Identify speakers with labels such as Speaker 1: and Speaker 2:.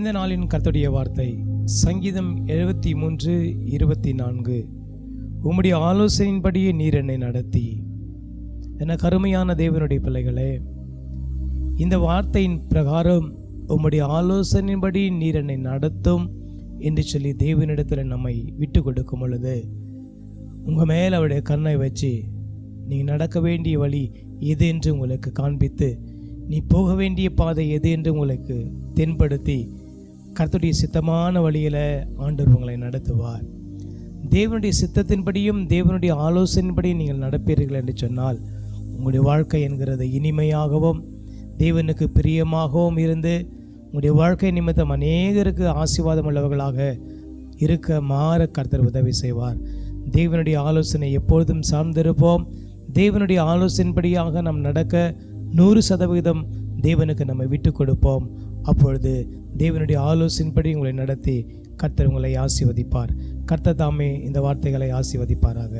Speaker 1: இந்த நாளின் கர்த்தருடைய வார்த்தை சங்கீதம் 73:24. உம்முடைய ஆலோசனையின்படியே நீர் என்னை நடத்தி. என கருமையான தேவனுடைய பிள்ளைகளே, இந்த வார்த்தையின் பிரகாரம் உம்முடைய ஆலோசனையின்படி நீர் என்னை நடத்தும் என்று சொல்லி தேவனிடத்தில் நம்மை விட்டு கொடுக்கும் பொழுது, உங்கள் மேல் அவருடைய கண்ணை வச்சு நீங்கள் நடக்க வேண்டிய வழி எது என்று உங்களுக்கு காண்பித்து, நீ போக வேண்டிய பாதை எது என்று உங்களுக்கு தென்படுத்தி, கர்த்தருடைய சித்தமான வழியில் ஆண்டவர் உங்களை நடத்துவார். தேவனுடைய சித்தத்தின்படியும் தேவனுடைய ஆலோசனையின்படியும் நீங்கள் நடப்பீர்கள் என்று சொன்னால், உங்களுடைய வாழ்க்கை என்கிறது இனிமையாகவும் தேவனுக்கு பிரியமாகவும் இருந்து உங்களுடைய வாழ்க்கை நிமித்தம் அநேகருக்கு ஆசீர்வாதம் உள்ளவர்களாக இருக்க மாற கர்த்தர் உதவி செய்வார். தேவனுடைய ஆலோசனை எப்பொழுதும் சார்ந்திருப்போம். தேவனுடைய ஆலோசனைப்படியாக நாம் நடக்க 100% தேவனுக்கு நம்ம விட்டு கொடுப்போம். அப்பொழுது தேவனுடைய ஆலோசனைப்படி உங்களை நடத்தி கர்த்தர் உங்களை ஆசீர்வதிப்பார். கர்த்தர் தாமே இந்த வார்த்தைகளை ஆசீர்வதிப்பாராக.